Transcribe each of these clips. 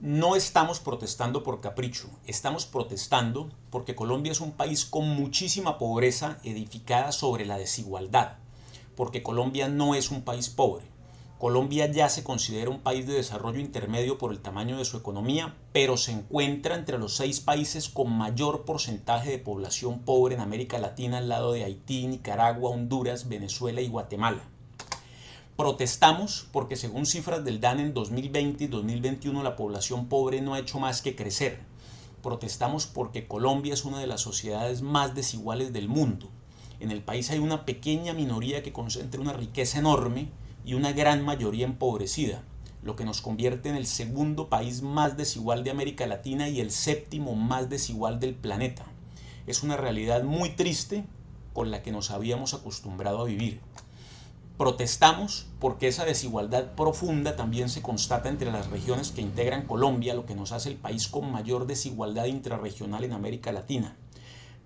No estamos protestando por capricho, estamos protestando porque Colombia es un país con muchísima pobreza edificada sobre la desigualdad, porque Colombia no es un país pobre. Colombia ya se considera un país de desarrollo intermedio por el tamaño de su economía, pero se encuentra entre los 6 países con mayor porcentaje de población pobre en América Latina al lado de Haití, Nicaragua, Honduras, Venezuela y Guatemala. Protestamos porque según cifras del DANE en 2020 y 2021 la población pobre no ha hecho más que crecer. Protestamos porque Colombia es una de las sociedades más desiguales del mundo. En el país hay una pequeña minoría que concentra una riqueza enorme y una gran mayoría empobrecida, lo que nos convierte en el segundo país más desigual de América Latina y el séptimo más desigual del planeta. Es una realidad muy triste con la que nos habíamos acostumbrado a vivir. Protestamos porque esa desigualdad profunda también se constata entre las regiones que integran Colombia, lo que nos hace el país con mayor desigualdad intrarregional en América Latina.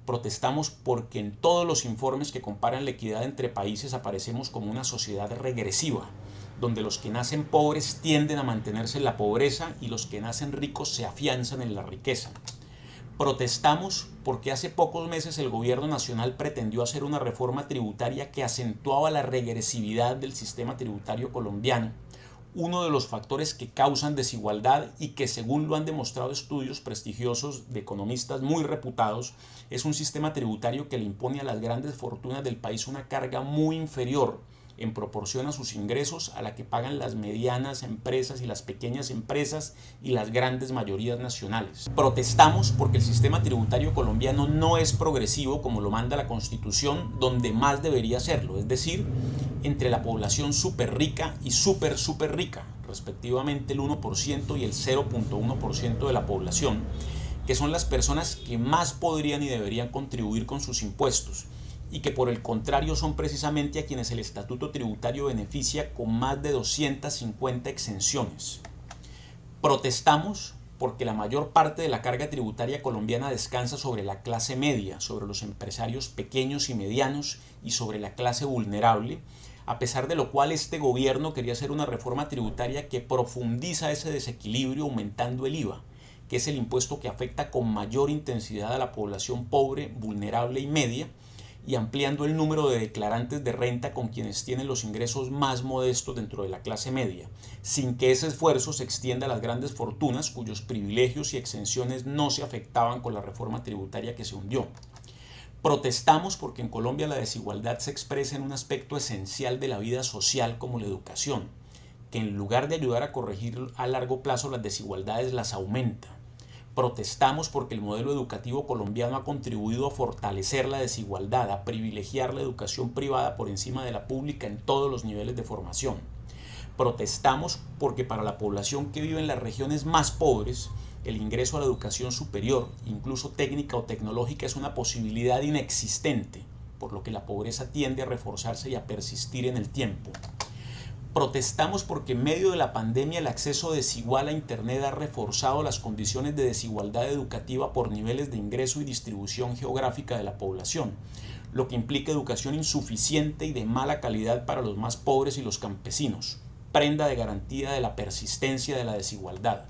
Protestamos porque en todos los informes que comparan la equidad entre países aparecemos como una sociedad regresiva, donde los que nacen pobres tienden a mantenerse en la pobreza y los que nacen ricos se afianzan en la riqueza. Protestamos porque hace pocos meses el gobierno nacional pretendió hacer una reforma tributaria que acentuaba la regresividad del sistema tributario colombiano, uno de los factores que causan desigualdad y que, según lo han demostrado estudios prestigiosos de economistas muy reputados, es un sistema tributario que le impone a las grandes fortunas del país una carga muy inferior en proporción a sus ingresos a la que pagan las medianas empresas y las pequeñas empresas y las grandes mayorías nacionales. Protestamos porque el sistema tributario colombiano no es progresivo como lo manda la Constitución, donde más debería serlo, es decir, entre la población súper rica y súper rica, respectivamente el 1% y el 0.1% de la población, que son las personas que más podrían y deberían contribuir con sus impuestos, y que por el contrario son precisamente a quienes el estatuto tributario beneficia con más de 250 exenciones. Protestamos porque la mayor parte de la carga tributaria colombiana descansa sobre la clase media, sobre los empresarios pequeños y medianos y sobre la clase vulnerable, a pesar de lo cual este gobierno quería hacer una reforma tributaria que profundiza ese desequilibrio aumentando el IVA, que es el impuesto que afecta con mayor intensidad a la población pobre, vulnerable y media, y ampliando el número de declarantes de renta con quienes tienen los ingresos más modestos dentro de la clase media, sin que ese esfuerzo se extienda a las grandes fortunas cuyos privilegios y exenciones no se afectaban con la reforma tributaria que se hundió. Protestamos porque en Colombia la desigualdad se expresa en un aspecto esencial de la vida social como la educación, que en lugar de ayudar a corregir a largo plazo las desigualdades las aumenta. Protestamos porque el modelo educativo colombiano ha contribuido a fortalecer la desigualdad, a privilegiar la educación privada por encima de la pública en todos los niveles de formación. Protestamos porque para la población que vive en las regiones más pobres, el ingreso a la educación superior, incluso técnica o tecnológica, es una posibilidad inexistente, por lo que la pobreza tiende a reforzarse y a persistir en el tiempo. Protestamos porque en medio de la pandemia el acceso desigual a Internet ha reforzado las condiciones de desigualdad educativa por niveles de ingreso y distribución geográfica de la población, lo que implica educación insuficiente y de mala calidad para los más pobres y los campesinos, prenda de garantía de la persistencia de la desigualdad.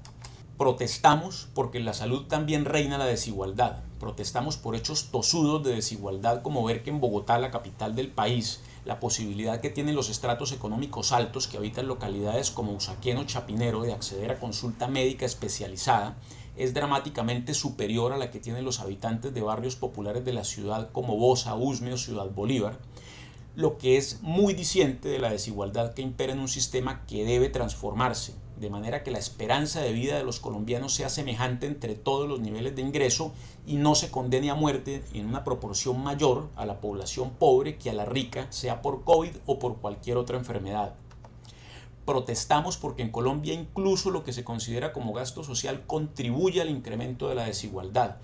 Protestamos porque en la salud también reina la desigualdad. Protestamos por hechos tozudos de desigualdad como ver que en Bogotá, la capital del país, la posibilidad que tienen los estratos económicos altos que habitan localidades como Usaquén o Chapinero de acceder a consulta médica especializada es dramáticamente superior a la que tienen los habitantes de barrios populares de la ciudad como Bosa, Usme o Ciudad Bolívar, lo que es muy diciente de la desigualdad que impera en un sistema que debe transformarse, de manera que la esperanza de vida de los colombianos sea semejante entre todos los niveles de ingreso y no se condene a muerte en una proporción mayor a la población pobre que a la rica, sea por COVID o por cualquier otra enfermedad. Protestamos porque en Colombia incluso lo que se considera como gasto social contribuye al incremento de la desigualdad.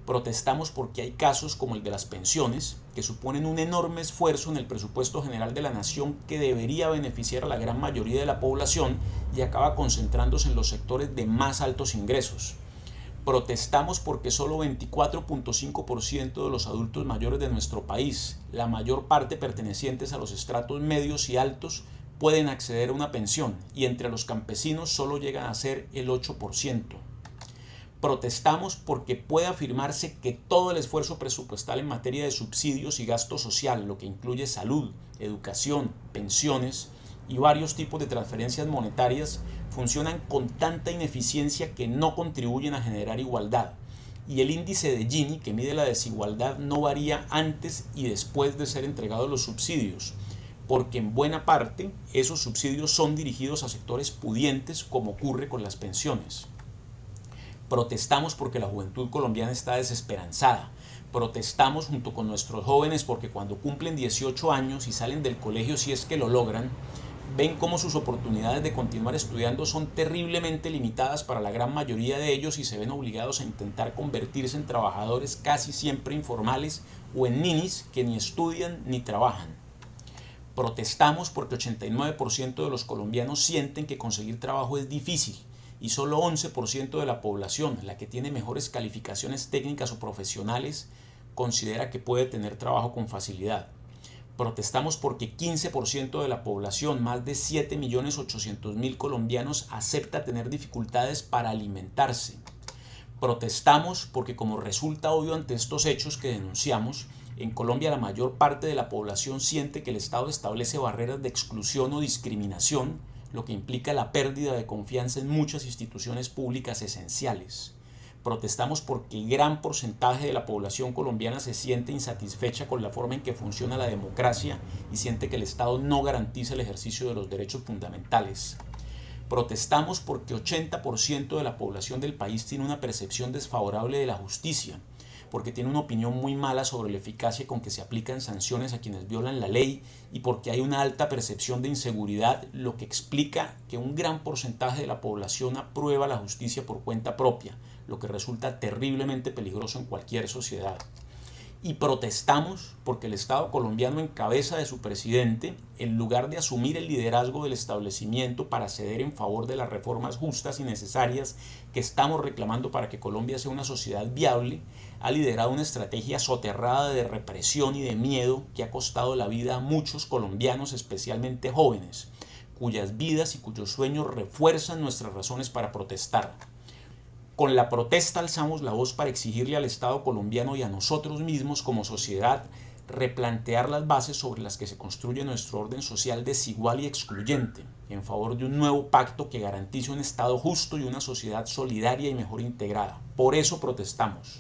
Protestamos porque hay casos como el de las pensiones, que suponen un enorme esfuerzo en el presupuesto general de la nación que debería beneficiar a la gran mayoría de la población y acaba concentrándose en los sectores de más altos ingresos. Protestamos porque solo 24.5% de los adultos mayores de nuestro país, la mayor parte pertenecientes a los estratos medios y altos, pueden acceder a una pensión y entre los campesinos solo llegan a ser el 8%. Protestamos porque puede afirmarse que todo el esfuerzo presupuestal en materia de subsidios y gasto social, lo que incluye salud, educación, pensiones y varios tipos de transferencias monetarias, funcionan con tanta ineficiencia que no contribuyen a generar igualdad. Y el índice de Gini, que mide la desigualdad, no varía antes y después de ser entregados los subsidios, porque en buena parte esos subsidios son dirigidos a sectores pudientes, como ocurre con las pensiones. Protestamos porque la juventud colombiana está desesperanzada. Protestamos junto con nuestros jóvenes porque cuando cumplen 18 años y salen del colegio, si es que lo logran, ven cómo sus oportunidades de continuar estudiando son terriblemente limitadas para la gran mayoría de ellos y se ven obligados a intentar convertirse en trabajadores casi siempre informales o en ninis que ni estudian ni trabajan. Protestamos porque 89% de los colombianos sienten que conseguir trabajo es difícil y solo 11% de la población, la que tiene mejores calificaciones técnicas o profesionales, considera que puede tener trabajo con facilidad. Protestamos porque 15% de la población, más de 7.800.000 colombianos, acepta tener dificultades para alimentarse. Protestamos porque, como resulta obvio ante estos hechos que denunciamos, en Colombia la mayor parte de la población siente que el Estado establece barreras de exclusión o discriminación, lo que implica la pérdida de confianza en muchas instituciones públicas esenciales. Protestamos porque gran porcentaje de la población colombiana se siente insatisfecha con la forma en que funciona la democracia y siente que el Estado no garantiza el ejercicio de los derechos fundamentales. Protestamos porque 80% de la población del país tiene una percepción desfavorable de la justicia, porque tiene una opinión muy mala sobre la eficacia con que se aplican sanciones a quienes violan la ley y porque hay una alta percepción de inseguridad, lo que explica que un gran porcentaje de la población aprueba la justicia por cuenta propia, lo que resulta terriblemente peligroso en cualquier sociedad. Y protestamos porque el Estado colombiano, en cabeza de su presidente, en lugar de asumir el liderazgo del establecimiento para ceder en favor de las reformas justas y necesarias que estamos reclamando para que Colombia sea una sociedad viable, ha liderado una estrategia soterrada de represión y de miedo que ha costado la vida a muchos colombianos, especialmente jóvenes, cuyas vidas y cuyos sueños refuerzan nuestras razones para protestar. Con la protesta alzamos la voz para exigirle al Estado colombiano y a nosotros mismos como sociedad replantear las bases sobre las que se construye nuestro orden social desigual y excluyente, en favor de un nuevo pacto que garantice un Estado justo y una sociedad solidaria y mejor integrada. Por eso protestamos.